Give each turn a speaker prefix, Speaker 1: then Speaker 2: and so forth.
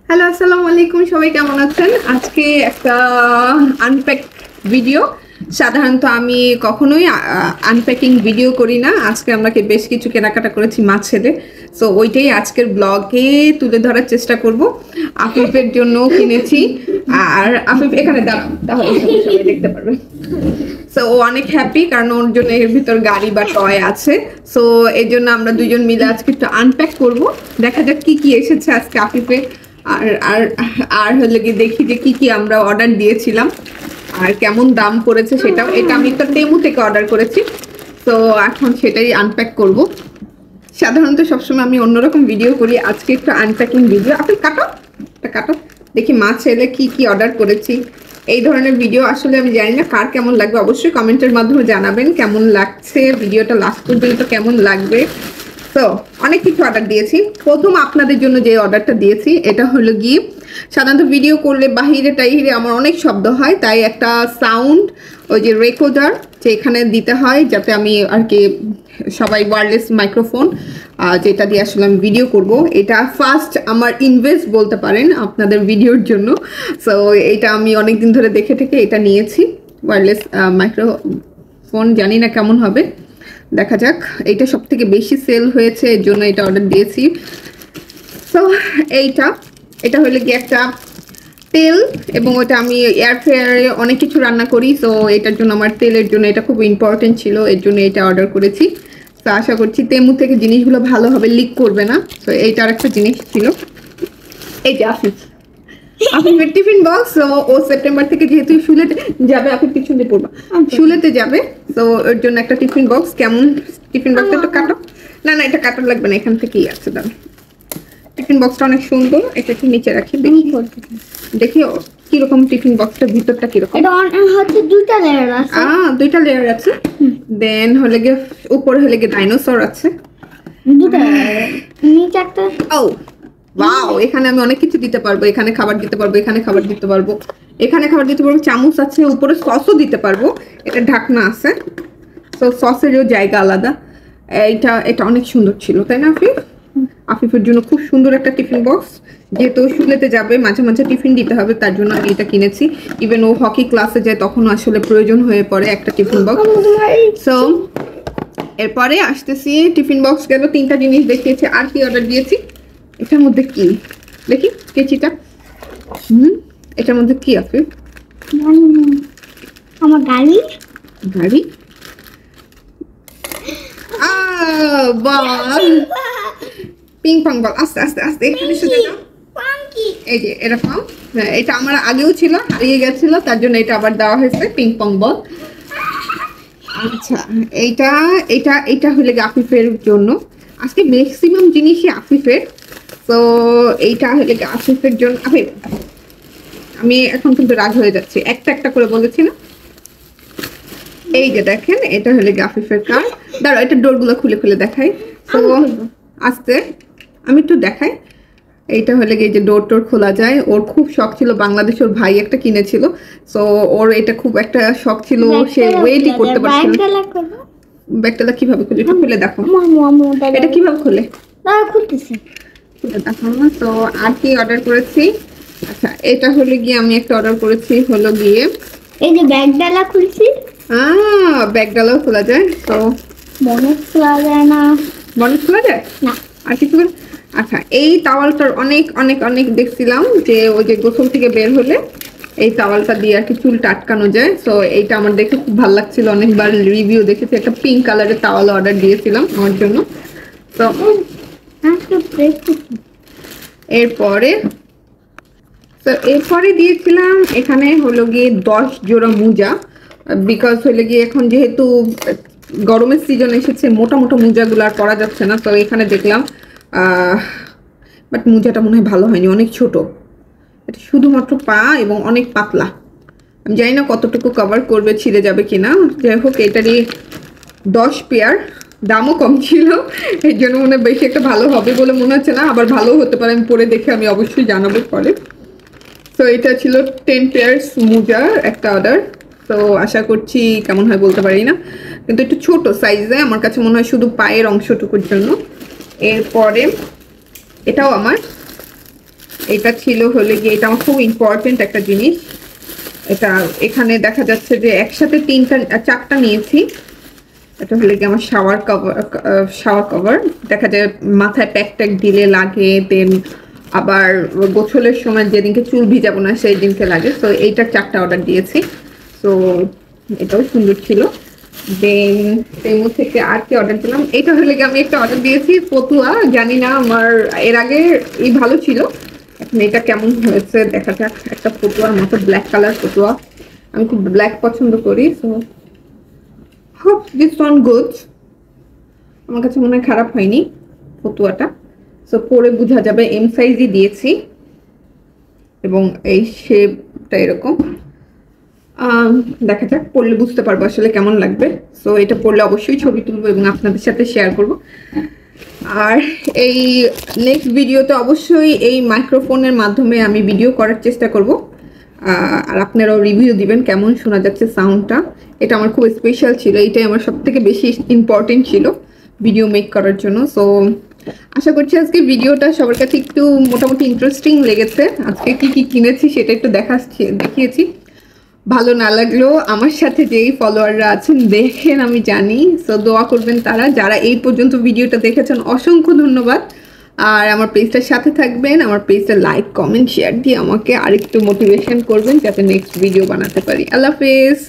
Speaker 1: Hello আসসালামু আলাইকুম, সবাই কেমন আছেন? আজকে একটা আনপ্যাক ভিডিও। সাধারণত আমি কখনোই আনপ্যাকিং ভিডিও করি না। আজকে আমরা বেশ কিছু কেনাকাটা করেছি মা ছেলে, সো ওইটাই আজকের ব্লগে তুলে ধরার চেষ্টা করব। আফিফের জন্য কিনেছি, আর আফিফ এখানে দাঁড়াও, তাহলে সবাই দেখতে পারবে। সো ও অনেক হ্যাপি, কারণ ওর জন্য এর ভিতর গাড়ি বা টয় আছে। সো এই জন্য আমরা দুজন মিলে আজকে একটু আনপ্যাক করব। দেখা যাক কি কি এসেছে আজকে আফিফে। আর আর আর হলে কি দেখি যে কি কি আমরা অর্ডার দিয়েছিলাম আর কেমন দাম পড়েছে সেটাও। এটা আমি তো টেমু থেকে অর্ডার করেছি, তো এখন সেটাই আনপ্যাক করব। সাধারণত সবসময় আমি অন্যরকম ভিডিও করি, আজকে একটু আনপ্যাকিং ভিডিও। আপনি কাটো, এটা কাটো, দেখি মা ছেলে কি কি অর্ডার করেছি। এই ধরনের ভিডিও আসলে আমি জানি না কার কেমন লাগবে, অবশ্যই কমেন্টের মাধ্যমে জানাবেন কেমন লাগছে ভিডিওটা, লাস্ট পর্যন্ত কেমন লাগবে। তো অনেক কিছু অর্ডার দিয়েছি। প্রথম আপনাদের জন্য যে অর্ডারটা দিয়েছি এটা হলো গিয়ে, সাধারণত ভিডিও করলে বাহিরে টাইরে আমার অনেক শব্দ হয়, তাই একটা সাউন্ড ওই যে রেকর্ডার যে এখানে দিতে হয়, যাতে আমি আর কি সবাই ওয়্যারলেস মাইক্রোফোন যেটা দিয়ে আসলে আমি ভিডিও করব। এটা ফার্স্ট আমার ইনভেস্ট বলতে পারেন আপনাদের ভিডিওর জন্য। সো এটা আমি অনেক দিন ধরে দেখে এটা নিয়েছি, ওয়্যারলেস মাইক্রোফোন। জানি না কেমন হবে, দেখা যাক। এইটা সব থেকে বেশি সেল হয়েছে, এর জন্য এটা অর্ডার দিয়েছি। সো এটা হলো কি একটা তেল, এবং ওটা আমি এয়ার ফ্রায়ারে অনেক কিছু রান্না করি, সো এটার জন্য আমার তেলের জন্য এটা খুব ইম্পর্টেন্ট ছিল, এর জন্য এটা অর্ডার করেছি। তো আশা করছি তেমু থেকে জিনিসগুলো ভালোভাবে লিক করবে না। তো এইটার একটা জিনিস ছিল। এই যে আফিফের টিফিন বক্স। ও সেপ্টেম্বর থেকে যেহেতু শুলেতে যাবে, আফিফ পিছনে পড়বা, শুলেতে যাবে, তো ওর জন্য একটা টিফিন বক্স। কেমন টিফিন বক্সটা একটু কাটো। না না, এটা কাটার লাগবে না, এখান থেকেই আছে। দাঁড়া, টিফিন বক্সটা অনেক সুন্দর, এটা একটু নিচে রাখি, দেখি কিরকম টিফিন বক্সটার ভিতরটা কিরকম।
Speaker 2: এটা হচ্ছে দুইটা লেয়ার আছে।
Speaker 1: দুইটা লেয়ার আছে। দেন হলে গিয়ে উপরে হলে গিয়ে ডাইনোসর আছে,
Speaker 2: দুইটা নিচে একটা।
Speaker 1: ও ওয়াও, এখানে আমি অনেক কিছু দিতে পারবো। এখানে খাবার দিতে পারবো, এখানে খাবার দিতে পারবো, এখানে খাবার দিতে পারবো, চামচ আছে, উপরে সসও দিতে পারবো। এটা ঢাকনা আছে, তো সসেরও জায়গা আলাদা। এটা অনেক সুন্দর ছিল, তাই না আফিফ? আফিফের জন্য খুব সুন্দর একটা টিফিন বক্স, যেহেতু শুলেতে যাবে, মাঝে মাঝে টিফিন দিতে হবে, তার জন্য আমি এটা কিনেছি। ইভেন ও হকি ক্লাসে যায় তখন আসলে প্রয়োজন হয়ে পড়ে একটা টিফিন বক্স। সো এরপরে আসতেছি, টিফিন বক্স গেল, তিনটা জিনিস দেখিয়েছি। আর কি অর্ডার দিয়েছি, এটার মধ্যে কি দেখি, কেচিটা। এটার মধ্যে কি আছে?
Speaker 2: আমার গাড়ি।
Speaker 1: গাড়ি, বল, পিং পং বল। আস্তে আস্তে আস্তে, এখানে সোজা যাও। এই যে এরকম, এটা আমার আগেও ছিল, হারিয়ে গেছিল, তার জন্য এটা আবার দেওয়া হয়েছে, পিং পং বল। আচ্ছা, এইটা এটা এটা হলে আফিফের জন্য। আজকে ম্যাক্সিমাম জিনিসই আফিফের। তো এইটা হলে আফিফের জন্য। আফিফ, আমি এখন কিন্তু রাগ হয়ে যাচ্ছি, একটা একটা করে বলেছি না। এই যে দেখেন, এটা হলে আফিফের কার। দাঁড়াও, এটা ডোরগুলো খুলে খুলে দেখাই। তো আস্তে আমি একটু দেখাই। এইটা হলে গিয়ে যে ডোর টোর খোলা যায়। ওর খুব শখ ছিল, বাংলাদেশ ওর ভাই একটা কিনেছিল, সো ওর এটা খুব একটা শখ ছিল, সে ওয়েটই করতে পারছিল। ব্যাগটা কিভাবে খুলে, একটু খুলে দেখো। এটা কিভাবে খুলে,
Speaker 2: খুলতেছি,
Speaker 1: খুলে দেখো। তো আর কি অর্ডার করেছি? আচ্ছা, এটা হলে গিয়ে আমি একটা অর্ডার করেছি, হলো গিয়ে
Speaker 2: এই যে ব্যাগ ডালা খুলছি।
Speaker 1: ব্যাগ ডালাও খোলা যায়। তো
Speaker 2: বনেট খোলা যায় না।
Speaker 1: বনেট খোলা যায়
Speaker 2: না,
Speaker 1: আর কিছু। আচ্ছা, এই তাওয়ালটার অনেক অনেক অনেক দেখছিলাম যে ওই যে গোসল থেকে বের হলে এই তাওয়ালটা দিয়ে আর কি চুলটা আটকানো যায়। সো এইটা আমার দেখে খুব ভালো লাগছিল, অনেকবার রিভিউ দেখেছি। একটা পিঙ্ক কালারের তাওয়াল অর্ডার দিয়েছিলাম আমার জন্য। তো এরপরে দিয়েছিলাম এখানে হলো গিয়ে 10 জোড়া মোজা, বিকজ হলে গিয়ে এখন যেহেতু গরমের সিজন এসেছে, মোটা মোটা মোজাগুলো আর পরা যাচ্ছে না। তো এখানে দেখলাম, বাট মোজাটা মনে হয় ভালো হয়নি, অনেক ছোট। এটা শুধুমাত্র পা এবং অনেক পাতলা, আমি জানি না কতটুকু কভার করবে, ছিঁড়ে যাবে কিনা। যাই হোক, এটারই 10 পেয়ার, দামও কম ছিল, এর জন্য মনে হয় বেশি একটা ভালো হবে বলে মনে হচ্ছে না, আবার ভালো হতে পারে, আমি পরে দেখে আমি অবশ্যই জানাবো পরে। তো এটা ছিল 10 পেয়ার্স মোজার একটা অর্ডার। তো আশা করছি কেমন হয় বলতে পারি না, কিন্তু একটু ছোট সাইজে, আমার কাছে মনে হয় শুধু পায়ের অংশটুকুর জন্য। এরপরে এটাও আমার এটা ছিল হলে গিয়ে, এটা আমার খুব ইম্পর্টেন্ট একটা জিনিস। এটা এখানে দেখা যাচ্ছে যে একসাথে 4টা নিয়েছি। এটা হলে কি আমার শাওয়ার কভার। দেখা যায় মাথায় প্যাক ট্যাক দিলে লাগে, দেন আবার গোসলের সময় যেদিনকে চুল ভিজাবো না সেই দিনকে লাগে। তো এইটা 4টা অর্ডার দিয়েছি। তো এটাও সুন্দর ছিল। দেন তেমু থেকে আর কি অর্ডার দিলাম, এটা হলে কি আমি একটা অর্ডার দিয়েছি ফতুয়া। জানি না, আমার এর আগে এই ভালো ছিল, এখন এটা কেমন হয়েছে দেখা যাক। একটা ফতুয়ার মতো ব্ল্যাক কালার ফতুয়া, আমি খুব ব্ল্যাক পছন্দ করি। So hope this one good. আমার কাছে মনে হয় খারাপ হয়নি ফতুয়াটা। সো পরে বোঝা যাবে, এম সাইজই দিয়েছি এবং এই শেপটা এরকম। দেখা যাক, পড়লে বুঝতে পারবো আসলে কেমন লাগবে। সো এটা পড়লে অবশ্যই ছবি তুলবো এবং আপনাদের সাথে শেয়ার করব। আর এই নেক্সট ভিডিওতে অবশ্যই এই মাইক্রোফোনের মাধ্যমে আমি ভিডিও করার চেষ্টা করব। আর আপনারাও রিভিউ দিবেন কেমন শোনা যাচ্ছে সাউন্ডটা। এটা আমার খুব স্পেশাল ছিল, এটাই আমার সব থেকে বেশি ইম্পর্টেন্ট ছিল ভিডিও মেক করার জন্য। সো আশা করছি আজকে ভিডিওটা সবার কাছে একটু মোটামুটি ইন্টারেস্টিং লেগেছে। আজকে কি কি কিনেছি সেটা একটু দেখিয়েছি। ভালো না লাগলেও আমার সাথে যেই ফলোয়াররা আছেন দেখেন, আমি জানি। সো দোয়া করবেন তারা, যারা এই পর্যন্ত ভিডিওটা দেখেছেন অসংখ্য ধন্যবাদ। আর আমার পেজটার সাথে থাকবেন, আমার পেজটা লাইক কমেন্ট শেয়ার দিয়ে আমাকে আরেকটু মোটিভেশন করবেন যাতে নেক্সট ভিডিও বানাতে পারি। আল্লাহ হাফেজ।